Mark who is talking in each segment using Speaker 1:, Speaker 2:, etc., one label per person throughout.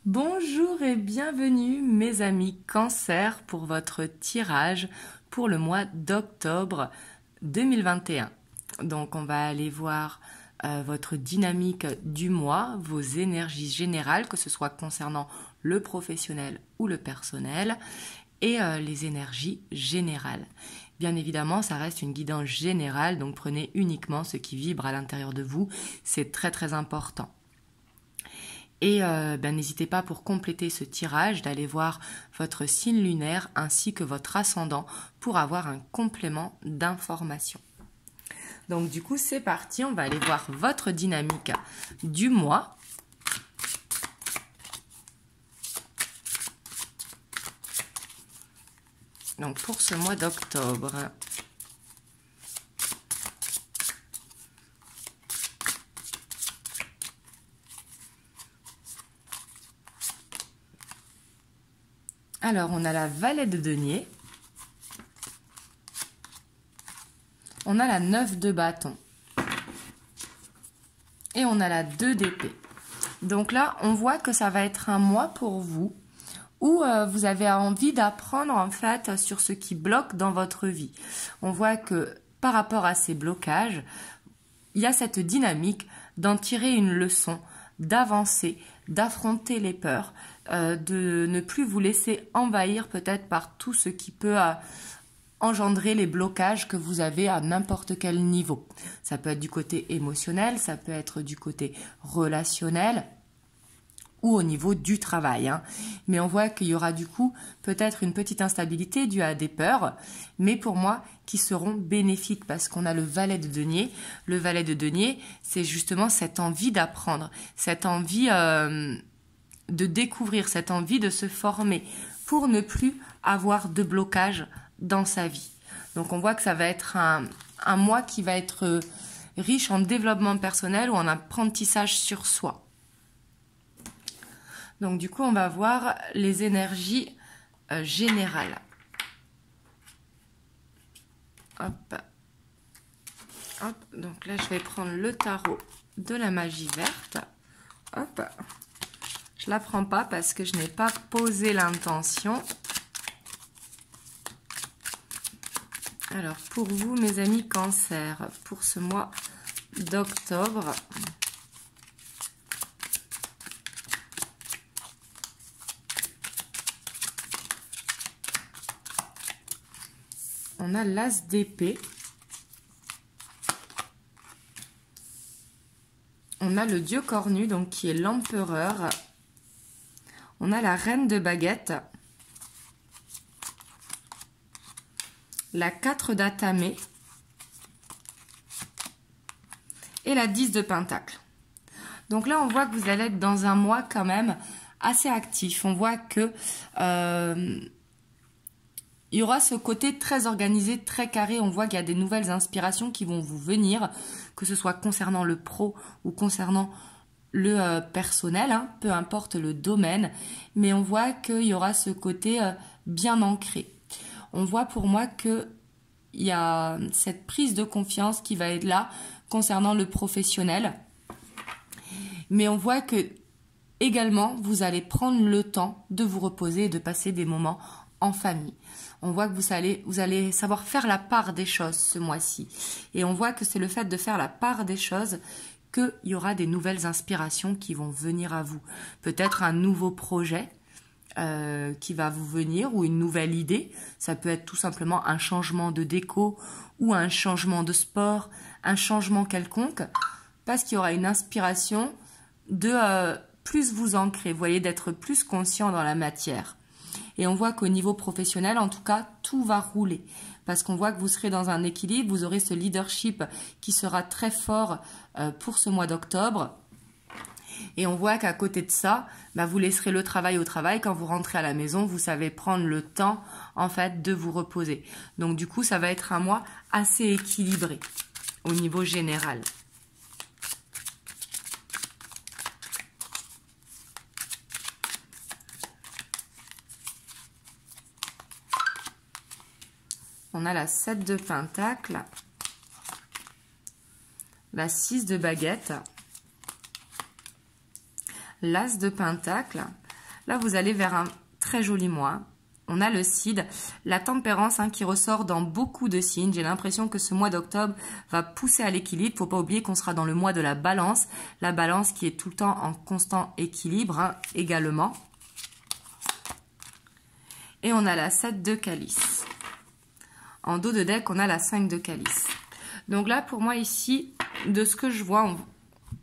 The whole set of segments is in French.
Speaker 1: Bonjour et bienvenue mes amis Cancer pour votre tirage pour le mois d'octobre 2021. Donc on va aller voir votre dynamique du mois, vos énergies générales, que ce soit concernant le professionnel ou le personnel, et les énergies générales. Bien évidemment, ça reste une guidance générale, donc prenez uniquement ce qui vibre à l'intérieur de vous, c'est très important. Et n'hésitez pas pour compléter ce tirage d'aller voir votre signe lunaire ainsi que votre ascendant pour avoir un complément d'information. Donc du coup c'est parti, on va aller voir votre dynamique du mois. Donc pour ce mois d'octobre. Alors, on a la Valet de denier. On a la 9 de bâton. Et on a la 2 d'épée. Donc là, on voit que ça va être un mois pour vous où vous avez envie d'apprendre en fait sur ce qui bloque dans votre vie. On voit que par rapport à ces blocages, il y a cette dynamique d'en tirer une leçon, d'avancer, d'affronter les peurs, de ne plus vous laisser envahir peut-être par tout ce qui peut engendrer les blocages que vous avez à n'importe quel niveau. Ça peut être du côté émotionnel, ça peut être du côté relationnel ou au niveau du travail. Mais on voit qu'il y aura du coup peut-être une petite instabilité due à des peurs, mais pour moi qui seront bénéfiques parce qu'on a le Valet de denier. Le Valet de denier, c'est justement cette envie d'apprendre, cette envie de découvrir, cette envie de se former pour ne plus avoir de blocage dans sa vie. Donc on voit que ça va être un mois qui va être riche en développement personnel ou en apprentissage sur soi. Donc du coup on va voir les énergies générales. Hop. Hop. Donc là je vais prendre le tarot de la magie verte. Hop. Je la prends pas parce que je n'ai pas posé l'intention. Alors, pour vous, mes amis Cancer, pour ce mois d'octobre, on a l'As d'épée. On a le Dieu cornu, donc qui est l'empereur. On a la Reine de baguette. La 4 d'atamé. Et la 10 de pentacle. Donc là, on voit que vous allez être dans un mois quand même assez actif. On voit que il y aura ce côté très organisé, très carré. On voit qu'il y a des nouvelles inspirations qui vont vous venir, que ce soit concernant le pro ou concernant le personnel, peu importe le domaine. Mais on voit qu'il y aura ce côté bien ancré. On voit pour moi qu'il y a cette prise de confiance qui va être là concernant le professionnel. Mais on voit que également, vous allez prendre le temps de vous reposer et de passer des moments en famille. On voit que vous allez savoir faire la part des choses ce mois-ci. Et on voit que c'est le fait de faire la part des choses qu'il y aura des nouvelles inspirations qui vont venir à vous. Peut-être un nouveau projet qui va vous venir ou une nouvelle idée. Ça peut être tout simplement un changement de déco ou un changement de sport, un changement quelconque, parce qu'il y aura une inspiration de plus vous ancrer, vous voyez, d'être plus conscient dans la matière. Et on voit qu'au niveau professionnel, en tout cas, tout va rouler. Parce qu'on voit que vous serez dans un équilibre, vous aurez ce leadership qui sera très fort pour ce mois d'octobre. Et on voit qu'à côté de ça, vous laisserez le travail au travail. Quand vous rentrez à la maison, vous savez prendre le temps, en fait, de vous reposer. Donc, du coup, ça va être un mois assez équilibré au niveau général. On a la 7 de pentacle, la 6 de baguette, l'As de pentacle, Là, vous allez vers un très joli mois. On a le Cid, la tempérance qui ressort dans beaucoup de signes. J'ai l'impression que ce mois d'octobre va pousser à l'équilibre. Il ne faut pas oublier qu'on sera dans le mois de la balance. La balance qui est tout le temps en constant équilibre également. Et on a la 7 de calice. En dos de deck, on a la 5 de calice. Donc là, pour moi ici, de ce que je vois,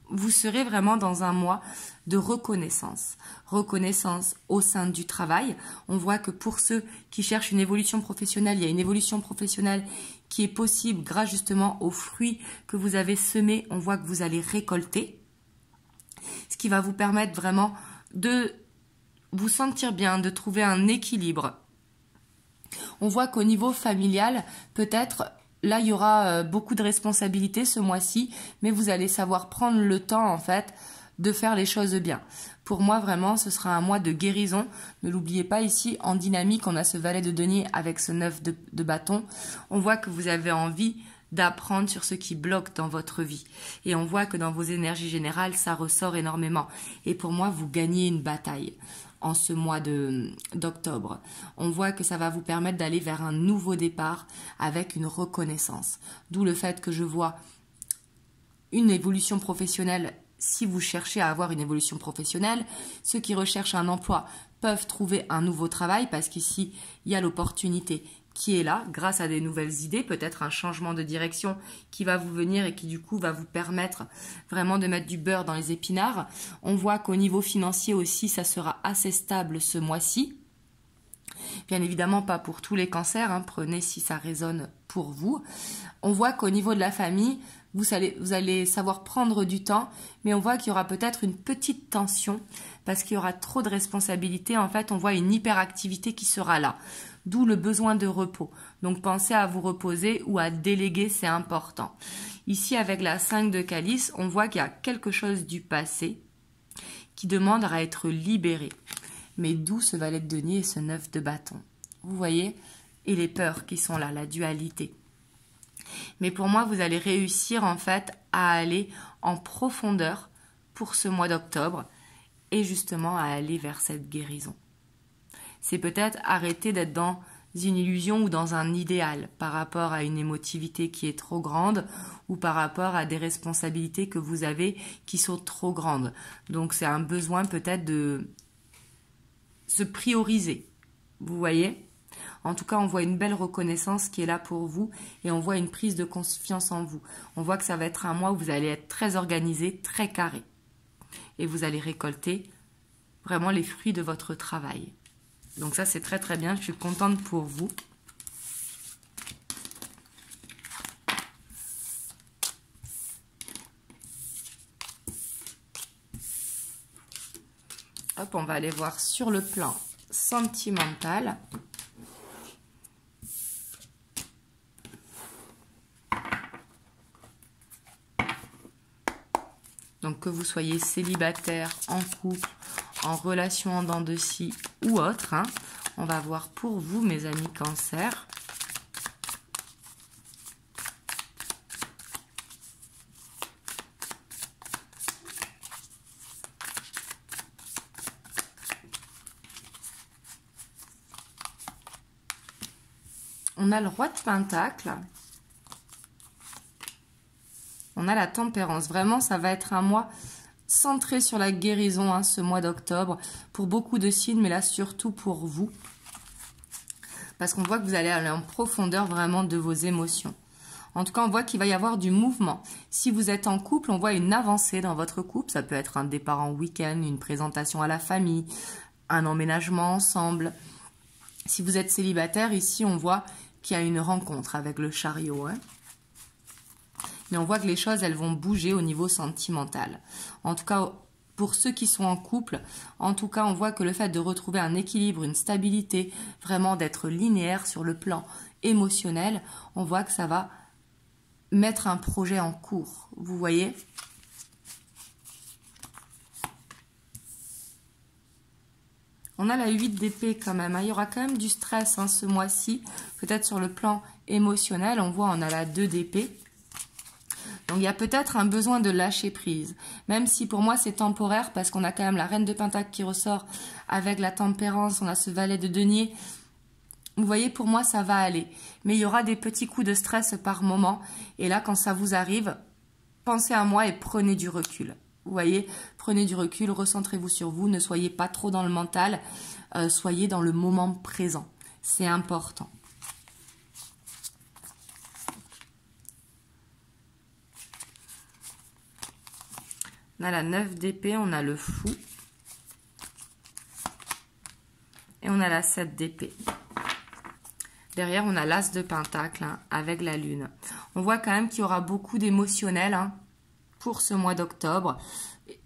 Speaker 1: vous serez vraiment dans un mois de reconnaissance. Reconnaissance au sein du travail. On voit que pour ceux qui cherchent une évolution professionnelle, il y a une évolution professionnelle qui est possible grâce justement aux fruits que vous avez semés. On voit que vous allez récolter. Ce qui va vous permettre vraiment de vous sentir bien, de trouver un équilibre. On voit qu'au niveau familial, peut-être, là, il y aura beaucoup de responsabilités ce mois-ci, mais vous allez savoir prendre le temps, en fait, de faire les choses bien. Pour moi, vraiment, ce sera un mois de guérison. Ne l'oubliez pas, ici, en dynamique, on a ce valet de denier avec ce 9 de bâton. On voit que vous avez envie d'apprendre sur ce qui bloque dans votre vie. Et on voit que dans vos énergies générales, ça ressort énormément. Et pour moi, vous gagnez une bataille en ce mois d'octobre. On voit que ça va vous permettre d'aller vers un nouveau départ avec une reconnaissance. D'où le fait que je vois une évolution professionnelle. Si vous cherchez à avoir une évolution professionnelle, ceux qui recherchent un emploi peuvent trouver un nouveau travail parce qu'ici, il y a l'opportunité qui est là grâce à des nouvelles idées, peut-être un changement de direction qui va vous venir et qui du coup va vous permettre vraiment de mettre du beurre dans les épinards. On voit qu'au niveau financier aussi, ça sera assez stable ce mois-ci. Bien évidemment, pas pour tous les cancers, prenez si ça résonne pour vous. On voit qu'au niveau de la famille, vous allez savoir prendre du temps, mais on voit qu'il y aura peut-être une petite tension parce qu'il y aura trop de responsabilités. En fait, on voit une hyperactivité qui sera là, d'où le besoin de repos. Donc, pensez à vous reposer ou à déléguer, c'est important. Ici, avec la 5 de calice, on voit qu'il y a quelque chose du passé qui demande à être libéré. Mais d'où ce valet de denier et ce 9 de bâton. Vous voyez? Et les peurs qui sont là, la dualité. Mais pour moi, vous allez réussir en fait à aller en profondeur pour ce mois d'octobre et justement à aller vers cette guérison. C'est peut-être arrêter d'être dans une illusion ou dans un idéal par rapport à une émotivité qui est trop grande ou par rapport à des responsabilités que vous avez qui sont trop grandes. Donc c'est un besoin peut-être de se prioriser. Vous voyez ? En tout cas, on voit une belle reconnaissance qui est là pour vous et on voit une prise de confiance en vous. On voit que ça va être un mois où vous allez être très organisé, très carré. Et vous allez récolter vraiment les fruits de votre travail. Donc ça, c'est très très bien. Je suis contente pour vous. Hop, on va aller voir sur le plan sentimental. Donc que vous soyez célibataire, en couple, en relation en dents de scie ou autre, on va voir pour vous, mes amis Cancer. On a le roi de Pentacle. On a la tempérance. Vraiment, ça va être un mois centré sur la guérison, ce mois d'octobre, pour beaucoup de signes, mais là, surtout pour vous. Parce qu'on voit que vous allez aller en profondeur vraiment de vos émotions. En tout cas, on voit qu'il va y avoir du mouvement. Si vous êtes en couple, on voit une avancée dans votre couple. Ça peut être un départ en week-end, une présentation à la famille, un emménagement ensemble. Si vous êtes célibataire, ici, on voit qu'il y a une rencontre avec le chariot, Mais on voit que les choses, elles vont bouger au niveau sentimental. En tout cas, pour ceux qui sont en couple, en tout cas, on voit que le fait de retrouver un équilibre, une stabilité, vraiment d'être linéaire sur le plan émotionnel, on voit que ça va mettre un projet en cours. Vous voyez ? On a la 8 d'épée quand même. Il y aura quand même du stress ce mois-ci. Peut-être sur le plan émotionnel. On voit on a la 2 d'épée. Donc il y a peut-être un besoin de lâcher prise, même si pour moi c'est temporaire parce qu'on a quand même la reine de Pentacle qui ressort avec la tempérance, on a ce valet de denier. Vous voyez, pour moi ça va aller, mais il y aura des petits coups de stress par moment et là quand ça vous arrive, pensez à moi et prenez du recul. Vous voyez, prenez du recul, recentrez-vous sur vous, ne soyez pas trop dans le mental, soyez dans le moment présent, c'est important. On a la 9 d'épée, on a le fou. Et on a la 7 d'épée. Derrière, on a l'as de pentacle hein, avec la lune. On voit quand même qu'il y aura beaucoup d'émotionnel hein, pour ce mois d'octobre.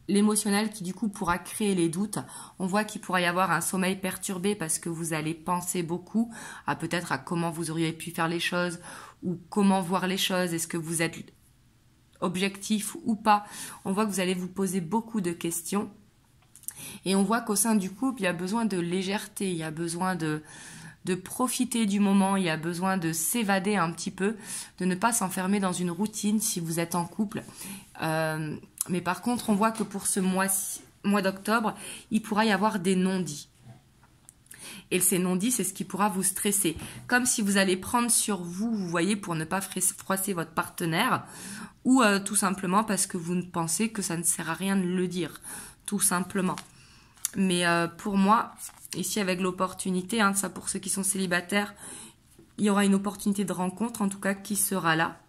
Speaker 1: L'émotionnel qui du coup pourra créer les doutes. On voit qu'il pourra y avoir un sommeil perturbé parce que vous allez penser beaucoup à peut-être à comment vous auriez pu faire les choses ou comment voir les choses. Est-ce que vous êtes objectif ou pas. On voit que vous allez vous poser beaucoup de questions et on voit qu'au sein du couple il y a besoin de légèreté, il y a besoin de profiter du moment, il y a besoin de s'évader un petit peu, de ne pas s'enfermer dans une routine si vous êtes en couple. Mais par contre on voit que pour ce mois d'octobre il pourra y avoir des non-dits. Et ces non-dits, c'est ce qui pourra vous stresser. Comme si vous allez prendre sur vous, vous voyez, pour ne pas froisser votre partenaire, ou tout simplement parce que vous pensez que ça ne sert à rien de le dire, tout simplement. Mais pour moi, ici avec l'opportunité, hein, ça pour ceux qui sont célibataires, il y aura une opportunité de rencontre, en tout cas, qui sera là.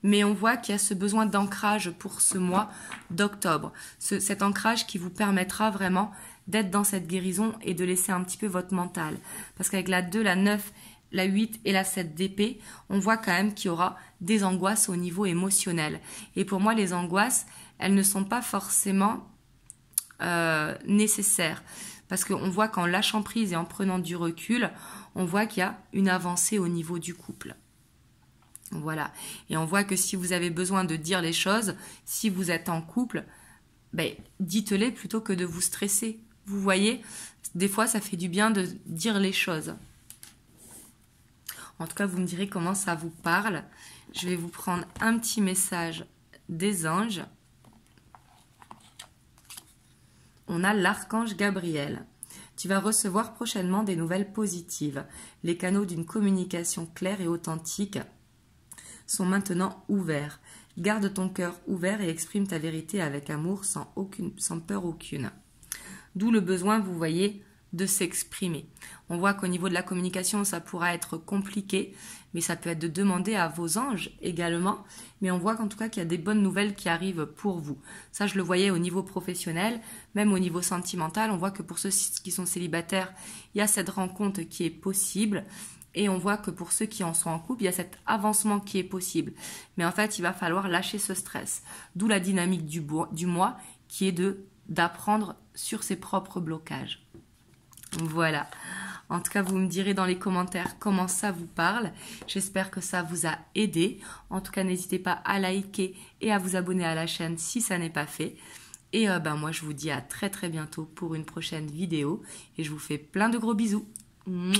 Speaker 1: Mais on voit qu'il y a ce besoin d'ancrage pour ce mois d'octobre. Cet ancrage qui vous permettra vraiment d'être dans cette guérison et de laisser un petit peu votre mental. Parce qu'avec la 2, la 9, la 8 et la 7 d'épée, on voit quand même qu'il y aura des angoisses au niveau émotionnel. Et pour moi, les angoisses, elles ne sont pas forcément nécessaires. Parce qu'on voit qu'en lâchant prise et en prenant du recul, on voit qu'il y a une avancée au niveau du couple. Voilà. Et on voit que si vous avez besoin de dire les choses, si vous êtes en couple, ben, dites-les plutôt que de vous stresser. Vous voyez, des fois, ça fait du bien de dire les choses. En tout cas, vous me direz comment ça vous parle. Je vais vous prendre un petit message des anges. On a l'archange Gabriel. Tu vas recevoir prochainement des nouvelles positives. Les canaux d'une communication claire et authentique sont maintenant ouverts. Garde ton cœur ouvert et exprime ta vérité avec amour sans peur aucune. D'où le besoin, vous voyez, de s'exprimer. On voit qu'au niveau de la communication, ça pourra être compliqué, mais ça peut être de demander à vos anges également. Mais on voit qu'en tout cas qu'il y a des bonnes nouvelles qui arrivent pour vous. Ça, je le voyais au niveau professionnel, même au niveau sentimental. On voit que pour ceux qui sont célibataires, il y a cette rencontre qui est possible. Et on voit que pour ceux qui en sont en couple, il y a cet avancement qui est possible. Mais en fait, il va falloir lâcher ce stress. D'où la dynamique du mois qui est d'apprendre sur ses propres blocages. Voilà. En tout cas, vous me direz dans les commentaires comment ça vous parle. J'espère que ça vous a aidé. En tout cas, n'hésitez pas à liker et à vous abonner à la chaîne si ça n'est pas fait. Et moi, je vous dis à très très bientôt pour une prochaine vidéo. Et je vous fais plein de gros bisous. Mouah.